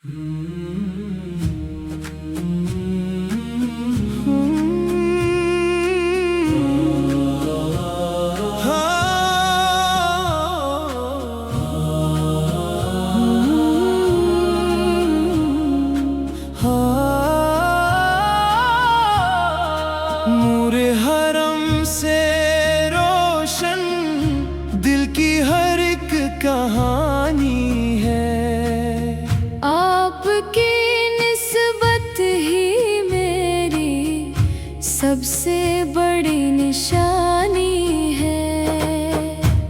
नूरे हरम से रोशन दिल की हर एक कहानी है। आपकी निस्बत ही मेरी सबसे बड़ी निशानी है।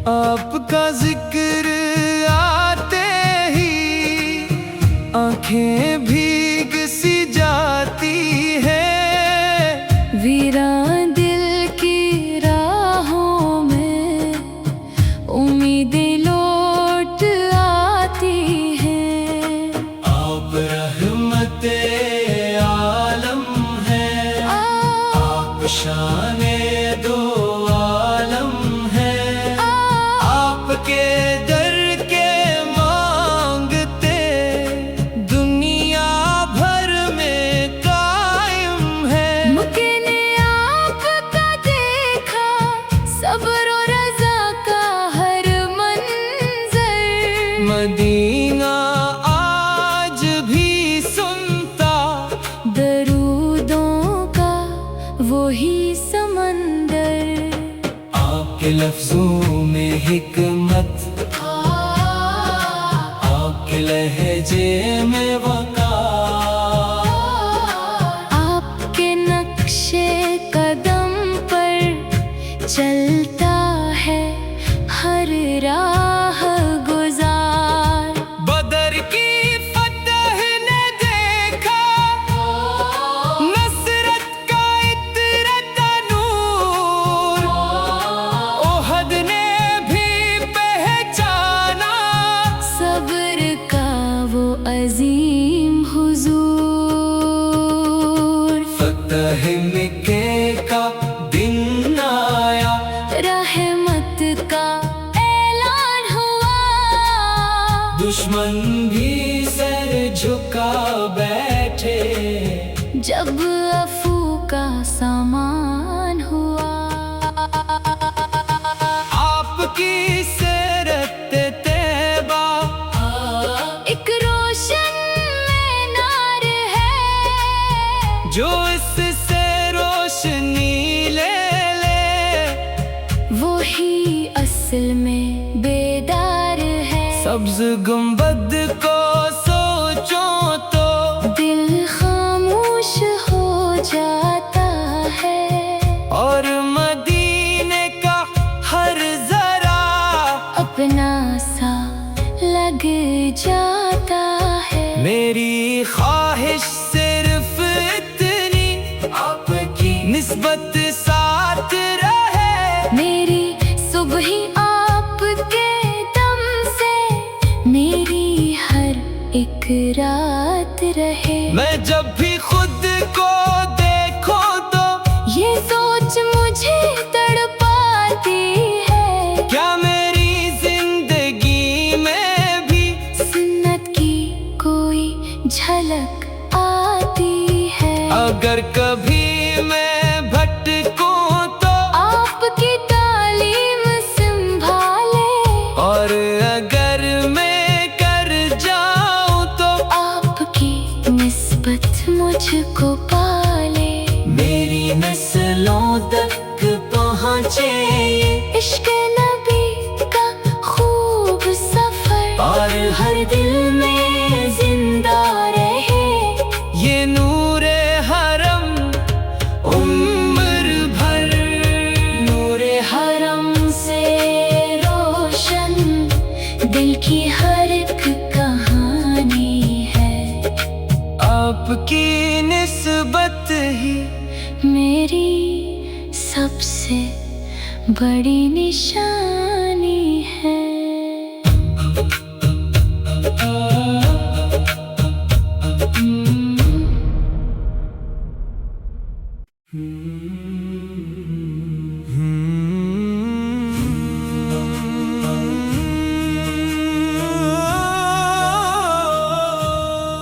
आपका जिक्र आते ही आंखें भीग सी जाती है। वीरान दिल की राहों में उम्मीदें लौट आती हैं। आप रहमते आलम है, आप शाने दो आलम है। आपके दर के मांगते दुनिया भर में कायम है। मुमकिन आपका देखा सब्र और रज़ा का हर मंज़र। मदीना आज भी सुनता दरूदों का वही समंदर। आपके लफ्जों में हिकमत, आपके लहजे में वक़ार। आपके नक्शे कदम पर चलता है हर राह गुजार। बदर की फतह ने देखा नसरत का इतरता नूर। ओहद ने भी पहचाना सब्र का वो अजीम हुजूर। फतह मक्के का दिन आया, रहमत का ऐलान हुआ। दुश्मन भी सर झुका बैठे जब अफू का सामान हुआ। आपकी सीरत तैयबा एक रोशन मीनार है। जो इससे रोशनी ले वो ही असल में बेदार है। सब्ज गुंबद को सोचो तो दिल खामोश हो जाता है। और मदीने का हर जरा अपना सा लग जाता है। मेरी ख्वाहिश सिर्फ इतनी, आपकी निस्बत साथ रहे। मेरी सुबह ही आपके दम से मेरी हर एक रात रहे। मैं जब भी खुद को देखूं तो ये सोच मुझे तड़पाती है। क्या मेरी जिंदगी में भी सुन्नत की कोई झलक आती है। अगर कभी मैं भटकूं तो आपकी तालीम संभाले। और अगर मैं कर जाऊं तो आपकी निस्बत मुझको पाले। मेरी नस्लों तक पहुंचे ये इश्क नबी का खूब सफर। और हर दिल में जिंदा रहे ये नूरे हरम उम्र भर। नूरे हरम से रोशन दिल की हर एक कहानी है। आपकी निस्बत ही मेरी सबसे बड़ी निशानी है।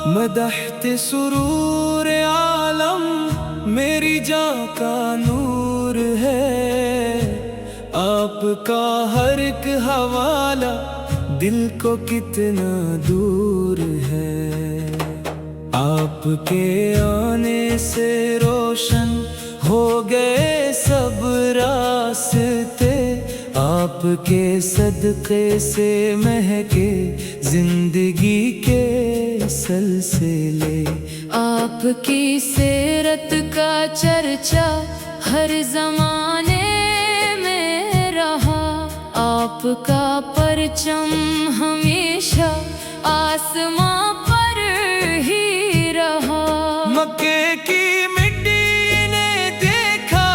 मदहते सुरूर आलम मेरी जान का नूर है। आपका हर एक हवाला दिल को कितना दूर है। आपके आने से रोशन हो गए सब रास्ते। आपके सदक़े से महके जिंदगी के सलसिले। आपकी सीरत का चर्चा हर जमाने में रहा। आपका परचम हमेशा आसमां पर ही रहा। मक्के की मिट्टी ने देखा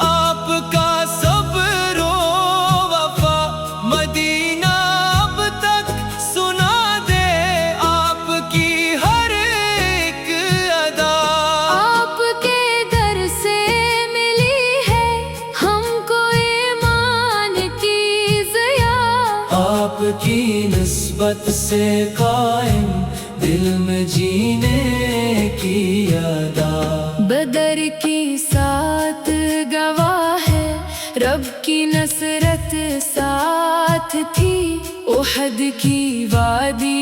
आपका सब्र वफा। मदीना अब तक सुना दे आपकी हर एक अदा। आपके दर से मिली है हमको ईमान की ज़िया। आपकी निस्बत से कायम दिल में जीने की अदा। बदर की साथ गवाह है रब की नसरत साथ थी। उहद की वादी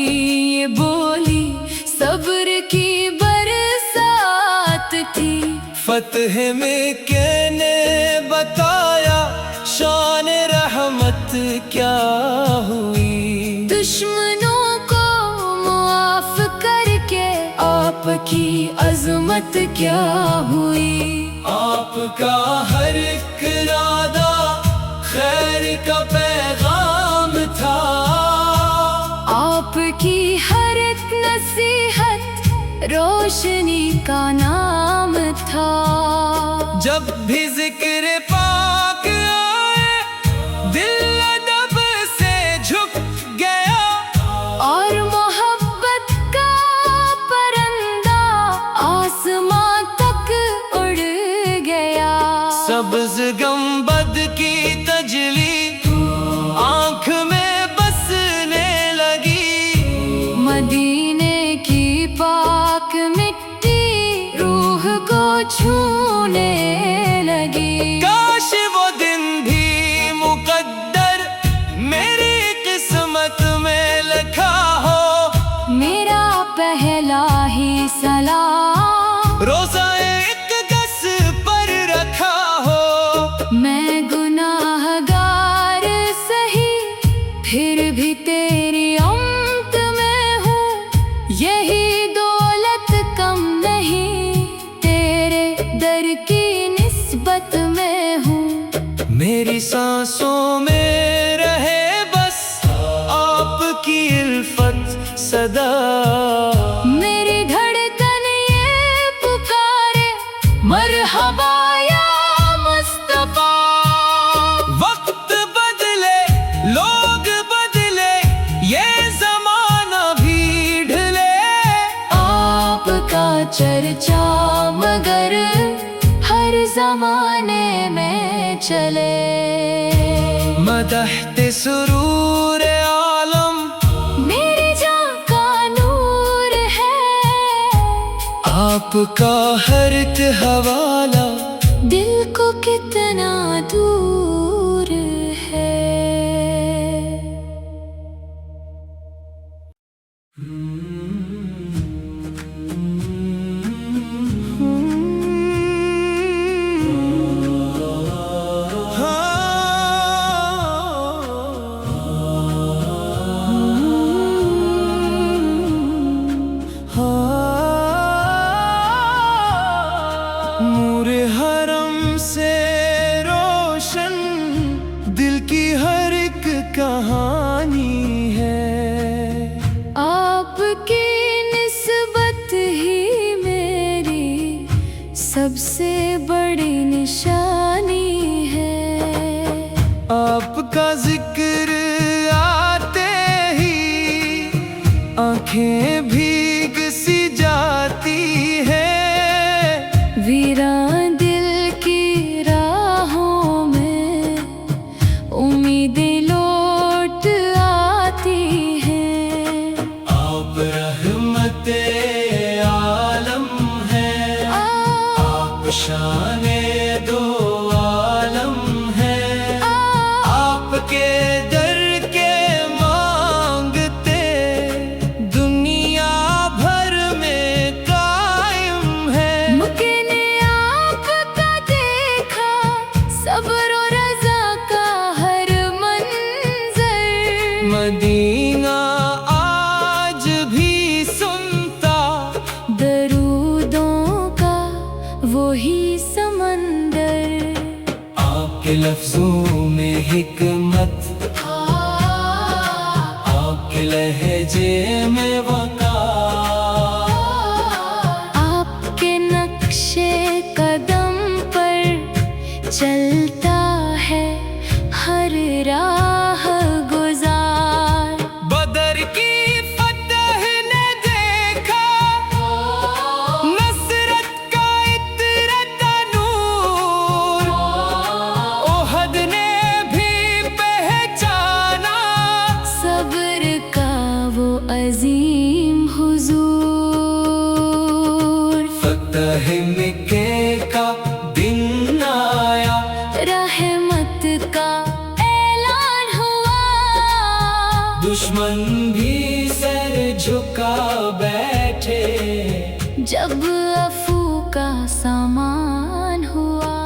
ये बोली सब्र की बरसात थी। फतह में कहने बताया शान रहमत क्या हुई। दुश्मनों को मुआफ करके आपकी अजमत क्या हुई। आपका हर एक इरादा खैर का पैगाम था। आपकी हर एक नसीहत रोशनी का नाम था। जब भी जिक्र पाक आए दिल अदब से झुक गया। और मोहब्बत का परिंदा आसमां तक उड़ गया। सब्ज़ गंबद की तजली आँख में बसने लगी। मदीने की पाक मिट्टी रूह को छूने लगी। काश वो दिन भी मुकद्दर मेरी किस्मत में लिखा हो। मेरा पहला ही सलाम रोज़ा इक़दस पर रखा हो। मैं गुनाहगार सही फिर भी तेरी उम्मत में हूँ। यही दौलत कम नहीं तेरे दर की निस्बत में हूँ। मेरी सांसों में रहे बस आपकी इल्फत सदा। मेरी धड़कन ये पुकारे मरहबा या मुस्तफा। वक्त बदले लोग बदले ये जमाना भी ढले। आपका चर्चा मगर हर जमाने में चले। मदहते सुरूर आलम मेरी जान का नूर है। आपका हर एक हवाला दिल को कितना दूर है। नूर हरम से रोशन दिल की हर एक कहानी है। आपकी निस्बत ही मेरी सबसे बड़ी निशानी है। आपका जिक्र आते ही आंखें भीग सी जाती है। वीरान दिल की राहों में उम्मीदें लौट आती हैं। आप रहमत रहमते आलम है, आप शाने दो आलम है। आपके दर के मांगते दुनिया भर में कायम है। मुमकिन आपका देखा सब्र और रज़ा का हर मंज़र। मदीना आज भी सुनता दरूदों का वही समंदर। आपके लफ्जों में हिकमत, आपके लहजे में वक़ार। आपके नक्शे कदम पर चलता है हर राह गुजार। बदर की फतह ने देखा नसरत का इतरता नूर। ओहद ने भी पहचाना सब्र का वो अजीम हुजूर। फतह मक्के का दिन आया, रहमत का ऐलान हुआ। दुश्मन भी सर झुका बैठे जब अफू का सामान हुआ।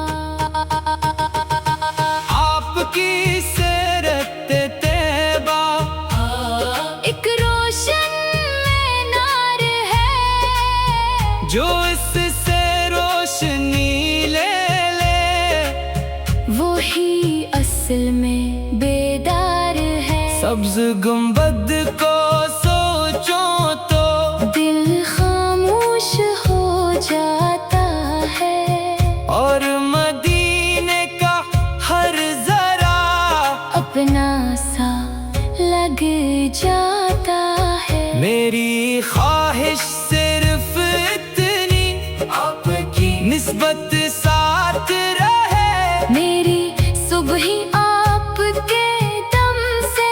आपकी सीरत तैबा एक रोशन मीनार है, जो इससे रोशनी ले वही असल में बेदार है। सब्ज गुंबद को सोचो तो दिल खामोश हो जाता है, और मदीने का हर जरा अपना सा लग जाता है। मेरी ख्वाहिश सिर्फ इतनी, आपकी निस्बत साथ रहे। मेरी सुबह आपके दम से,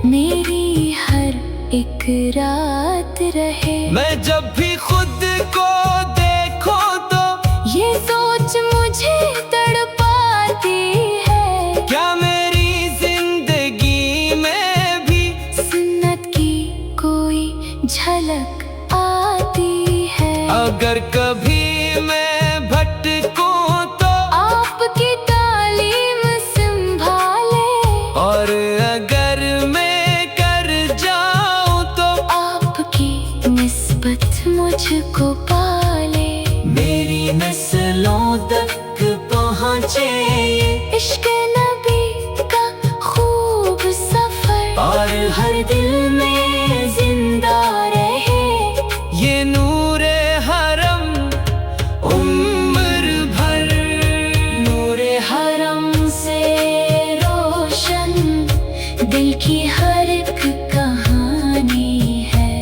मेरी हर एक रात रहे। मैं जब भी खुद को देखूं तो ये सोच मुझे तड़पाती है, क्या मेरी जिंदगी में भी सुन्नत की कोई झलक आती है। अगर कभी मैं भटकूं तो आपकी तालीम संभाले, और अगर मैं कर जाऊं तो आपकी निस्बत मुझको पाले। मेरी नस्लों तक पहुँचे ये इश्क नबी का खूब सफर, और हर दिल में जिंदा रहे। ये नूरे हरम उम्र भर। नूरे हरम से रोशन दिल की हर एक कहानी है।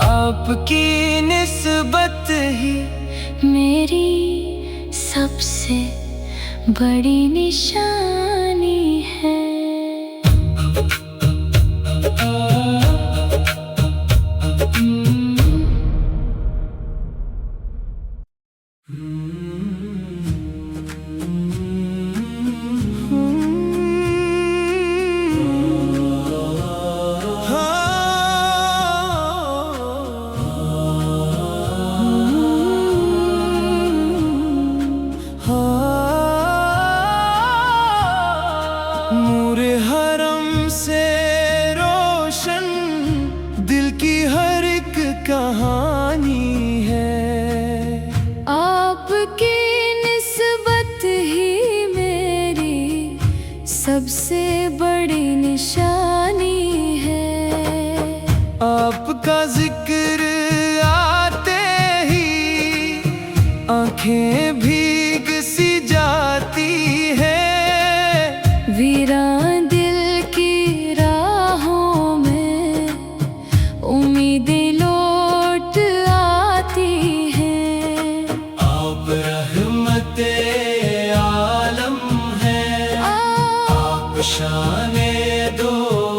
आपकी निस्बत ही मेरी सबसे बड़ी निशानी है। नूरे हरम से रोशन दिल की हर एक कहानी है। आपकी निस्बत ही मेरी सबसे बड़ी निशानी है। आपका जिक्र आते ही आंखें भीग सी जाती है। वीरान दिल की राहों में उम्मीदें लौट आती हैं। आप रहमते आलम है, आप शाने दो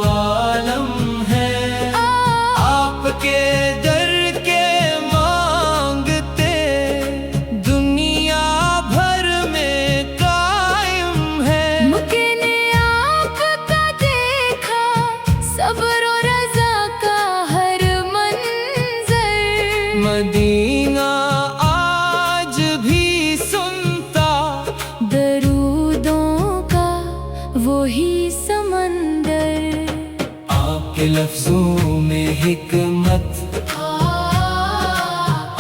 आलम है। आपके दर मदीना आज भी सुनता, दरूदों का वही समंदर। आपके लफ्जों में हिकमत,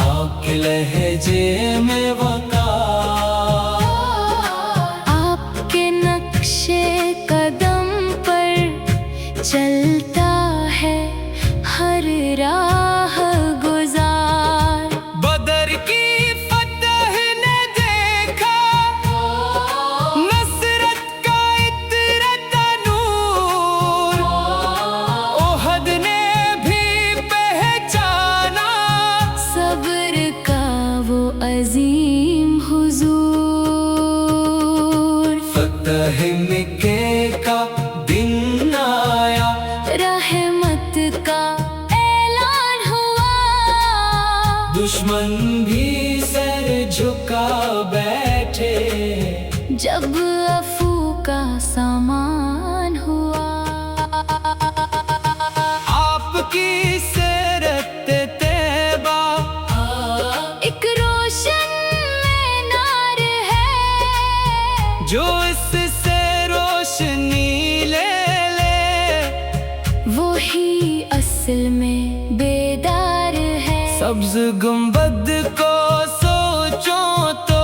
आपके लहजे में वक़ार, आपके नक्शे कदम पर चलता है हर राह गुजार। बदर की फतह ने देखा, नसरत का इतरता नूर, ओहद ने भी पहचाना, सब्र का वो अजीम हुजूर। फतह मक्के का दिन आया, रहमत का ऐलान हुआ, दुश्मन भी सर झुका बैठे, जब अफू का सामान हुआ। आपकी सीरत तैयबा एक रोशन मीनार है, जो इससे रोशनी ले ले, वही असल में बेदार है। सब्ज गुंबद को सोचो तो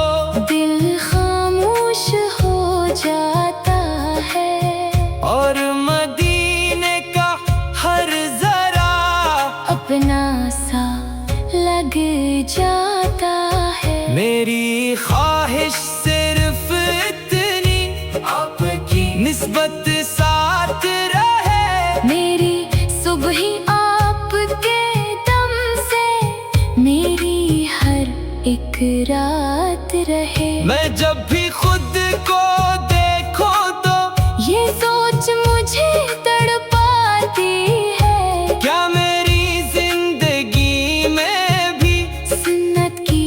दिल खामोश हो जाता है, और मदीने का हर जरा अपना सा लग जाता है। मेरी ख्वाहिश सिर्फ इतनी, आपकी निस्बत साथ रहे, मेरी सुबह ही आपके दम से, मेरी हर एक रात रहे। मैं जब भी खुद को देखो तो ये सोच मुझे तड़पाती है, क्या मेरी जिंदगी में भी सुन्नत की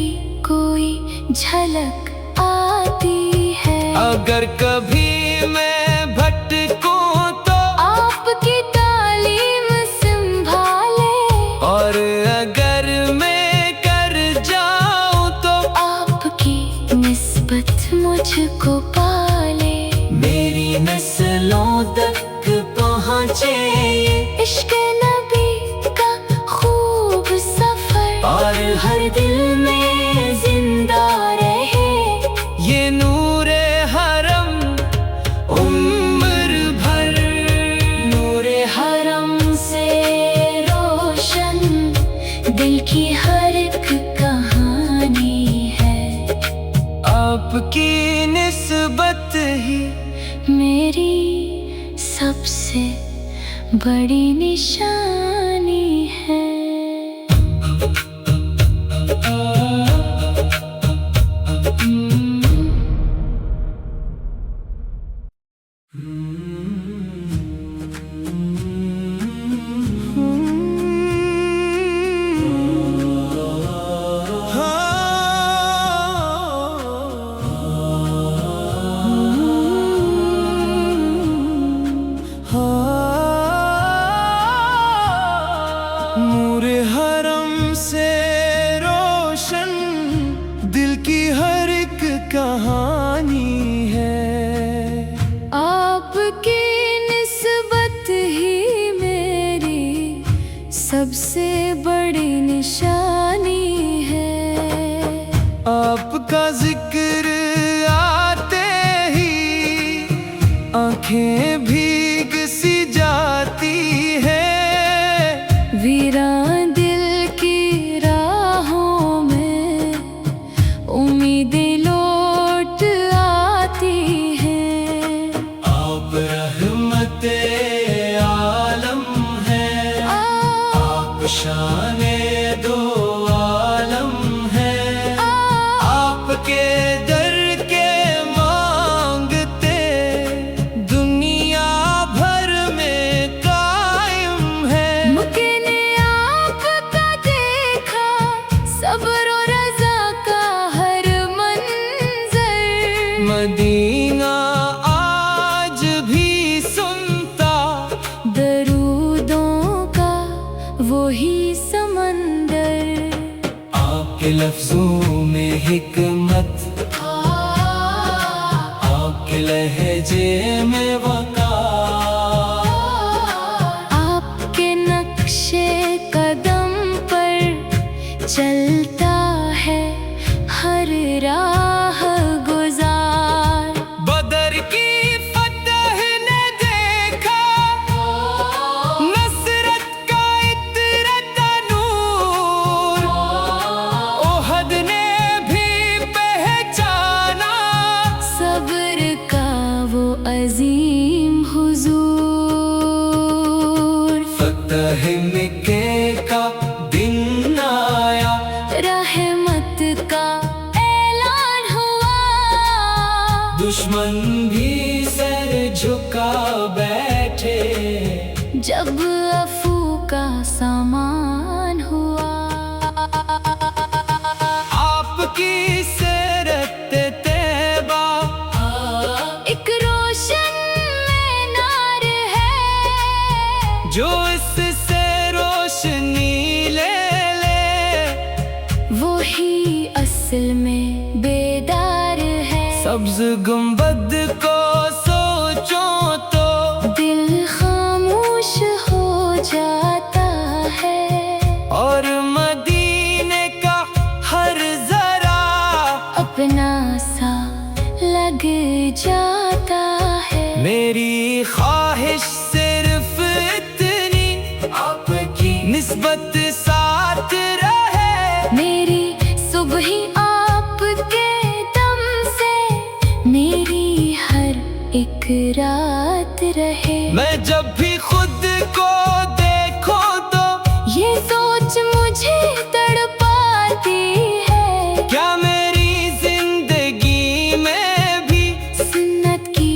कोई झलक आती है। अगर कभी मैं भटकूं तो आपकी तालीम संभाले, और अगर मैं कर जाऊं तो आपकी निस्बत मुझको पाले। मेरी नस्लों तक पहुंचे ये, इश्क नबी का खूब सफर, और हर दिल में जिंदा रहे। ये नूरे हरम उम्र भर, नूरे हरम से रोशन दिल की हर एक कहानी है, आपकी निस्बत ही मेरी सबसे बड़ी निशानी है। नूरे हरम से रोशन दिल की हर एक कहानी है, आपकी निस्बत ही मेरी सबसे बड़ी निशानी है। आपका जिक्र आते ही आंखें भीग सी जाती है, वीरान दिल की राहों में उम्मीदें लौट आती हैं। आप रहमते आलम है, आप शाने दो आलम है, आपके दर के मांगते दुनिया आपके लफ्जों में हिकमत, आपके लहजे में वक़ार, आपके नक्शे कदम पर चलता है हर राह गुजार। बदर की फतह ने देखा, नसरत का इतरत नूर, ओहद ने भी पहचाना सब्र का वो अजीम हुजूर। फतह मक्के का दिन आया, रहमत का ऐलान हुआ, दुश्मन भी सर झुका बैठे जब अफू का सामान हुआ। आपकी सीरत तैयबा एक रोशन मीनार है, जो इससे रोशनी ले ले, वही असल में बेदार है। सब्ज गुंबद को सोचो तो दिल खामोश हो जाता है, और मदीने का हर जरा अपना सा लग जाता है। मेरी ख्वाहिश सिर्फ इतनी, आपकी निस्बत साथ रहे, मेरी सुबह ही आपके दम से, मेरी हर एक रात रहे। मैं जब भी खुद को देखूं तो ये सोच मुझे तड़पाती है, क्या मेरी जिंदगी में भी सुन्नत की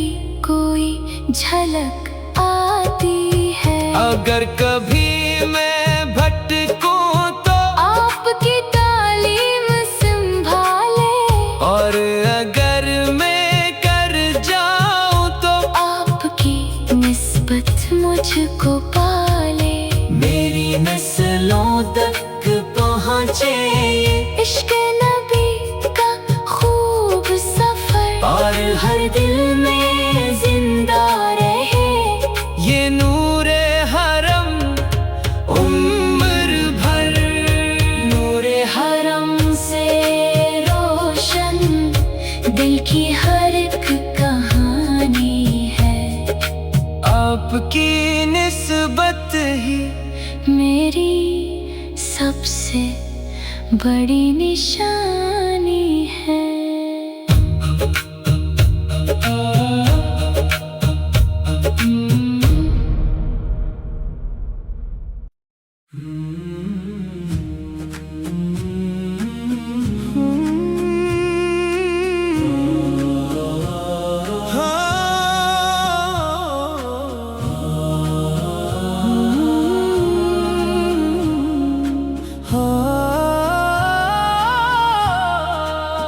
कोई झलक आती है। अगर कभी मैं भटकूं तो आपकी तालीम संभाले, और अगर मैं कर जाऊं तो आपकी निस्बत मुझको पाले। मेरी नस्लों तक पहुंचे ये इश्क नबी का खूब सफर, और हर दिल में जिंदा रहे। ये नूरे हरम उम्र भर, नूरे हरम से रोशन दिल की हर एक कहानी है, आपकी निस्बत ही मेरी सबसे बड़ी निशानी है।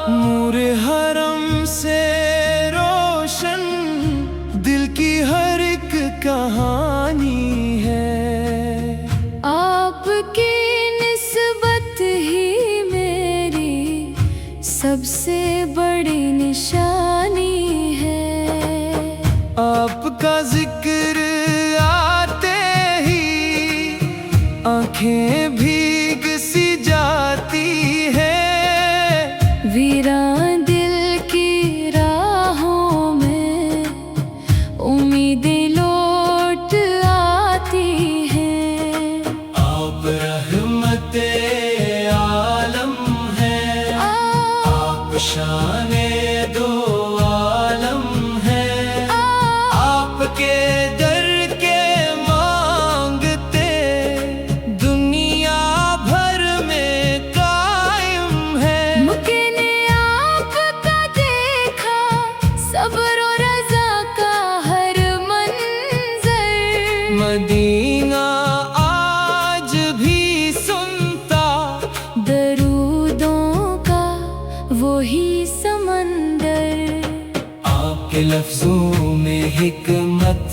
नूरे हरम से रोशन दिल की हर एक कहानी है, आपकी निस्बत ही मेरी सबसे बड़ी निशानी है। आपका जिक्र आते ही आंखें भीग सी जाती है, वीरान दिल की राहों में उम्मीदें लौट आती हैं। आप रहमते आलम है, आप शाने दो आलम है, आपके दर के मांगते दुनिया भर में कायम है। मुमकिन आपका देखा सब्र और रज़ा का हर मंजर, मदीना आज भी सुनता दरूदों का वही समंदर। आपके लफ्जों में हिकमत,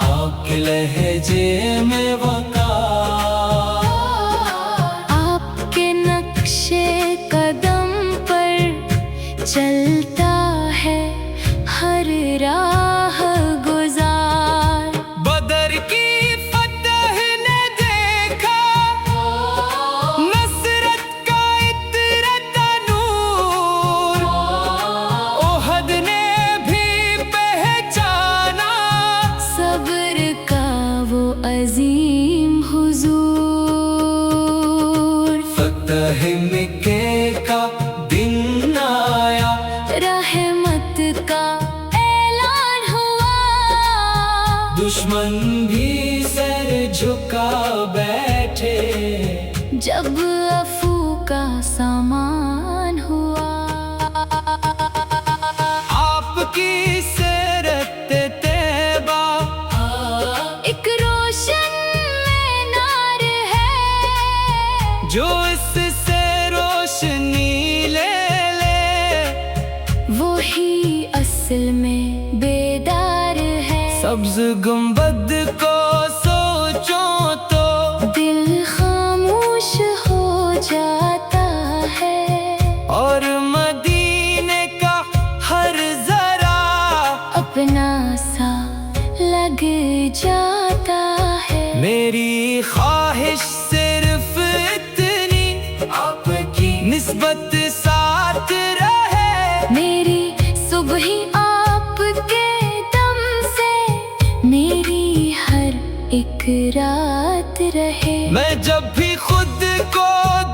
आपके लहजे में वक़ार, जब अफू का सामान हुआ। आपकी सीरत तैयबा एक रोशन मीनार है, जो इससे रोशनी ले वो ही असल में बेदार है। सब्ज गुंबद को सोचो तो दिल खामोश हो जाता है, और मदीने का हर जरा अपना सा लग जाता है। मेरी ख्वाहिश सिर्फ इतनी, आपकी निस्बत साथ रहे। मेरी सुबह ही आपके दम से, मेरी हर एक रात रहे। मैं जब भी खुद को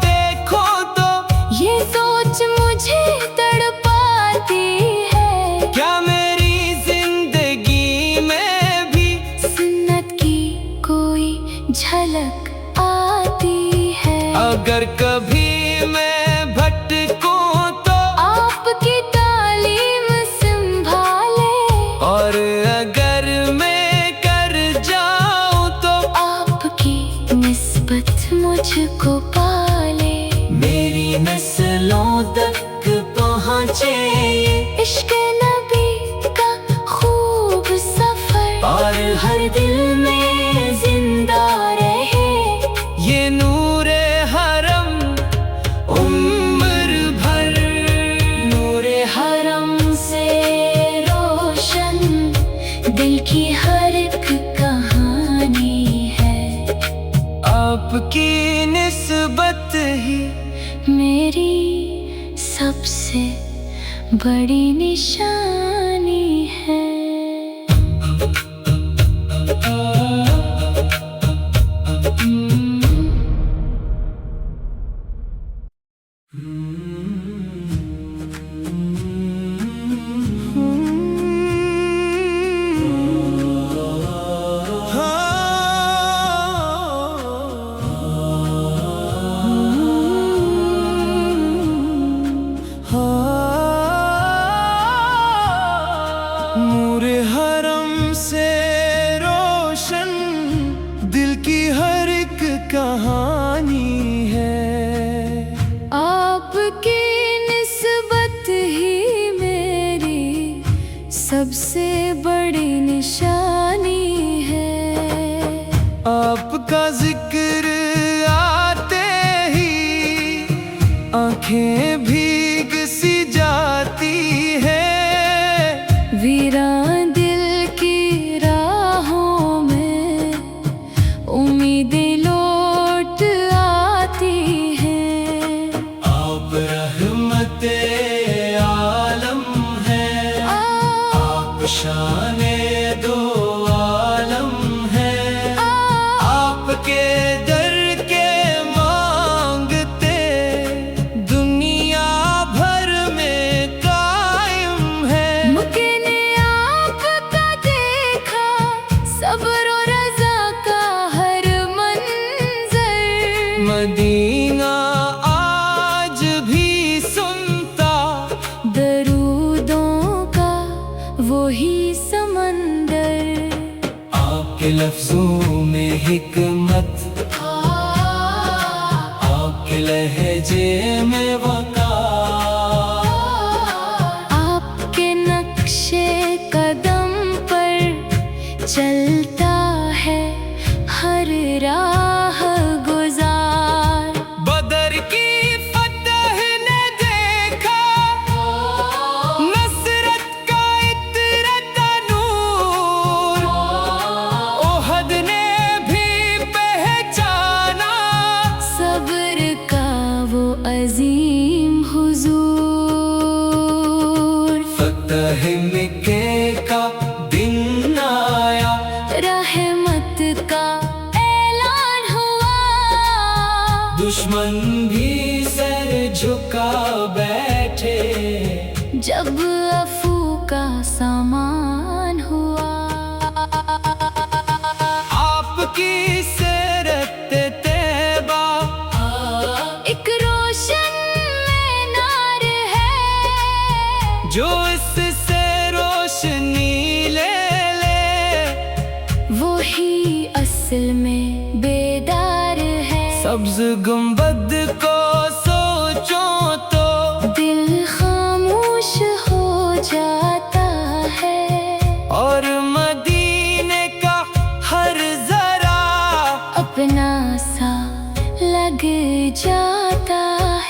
देखो तो ये सोच मुझे तड़पाती है, क्या मेरी जिंदगी में भी सुन्नत की कोई झलक आती है। अगर कभी मैं भटकूं तो आपकी तालीम संभाले, और अगर मैं कर जाऊं तो आपकी निस्बत मुझको पाले। मेरी नस्लों तक पहुँचे ये इश्क नबी का खूब सफर, और हर दिल में जिंदा रहे। ये नूरे हरम उम्र भर, नूरे हरम से रोशन दिल की हर एक कहानी है। आपकी निस्बत ही मेरी सबसे बड़ी निशानी है। नूरे हरम से रोशन दिल की हर एक कहानी है। आपकी निस्बत ही मेरी सबसे बड़ी निशानी है। आपका जिक्र आते ही आंखें भीग सी जाती है। वीरान दिल की राहों में उम्मीदें लौट आती हैं। आप रहमते आलम है, आप शाने दो आलम है। आपके दर के मांगते दुनिया भर में कायम है। मुमकिन आपका देखा सब्र और रज़ा का हर मंजर, मदीना आज भी सुनता दरूदों का वही समंदर। आपके लफ्जों में हिकमत, आपके लहजे में वक़ार। आपके नक्शे कदम पर चलता है हर राह गुजार। बदर की फतह ने देखा नसरत का इतरता नूर। ओहद ने भी पहचाना सब्र का वो अजीम हुजूर। फतह मक्के का दिन आया, रहमत का ऐलान हुआ। दुश्मन भी सर झुका बैठे जब अफू का सामान हुआ। आपकी सीरत तैयबा सब्ज गुंबद को सोचो तो दिल खामोश हो जाता है, और मदीने का हर जरा अपना सा लग जाता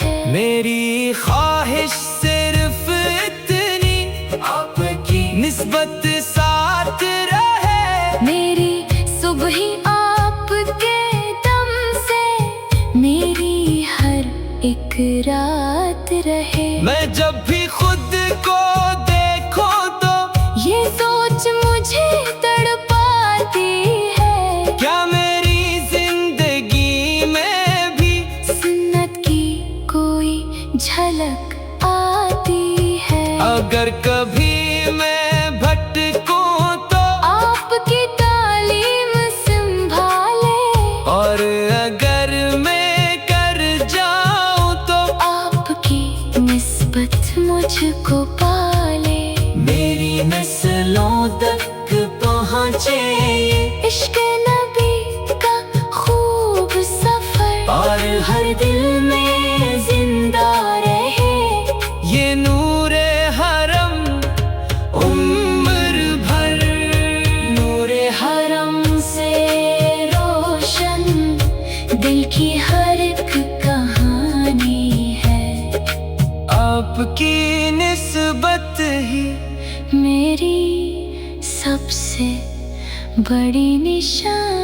है। मेरी ख्वाहिश सिर्फ इतनी, आपकी निस्बत साथ रहे। मेरी सुबह ही आपके दम से, मेरी हर एक रात रहे। मैं जब भी खुद को देखूं तो ये सोच मुझे तड़पाती है, क्या मेरी जिंदगी में भी सुन्नत की कोई झलक आती है। अगर कभी मैं भटकूं तो आपकी तालीम संभाले, और अगर मैं कर जाऊं तो आपकी निस्बत मुझको पाले। मेरी नस्लों तक पहुँचे ये इश्क नबी का खूब सफर, और हर दिल में जिंदा रहे। ये नूरे हरम उम्र भर, नूरे हरम से रोशन दिल की हर एक कहानी है। आपकी निस्बत ही मेरी सबसे बड़ी निशानी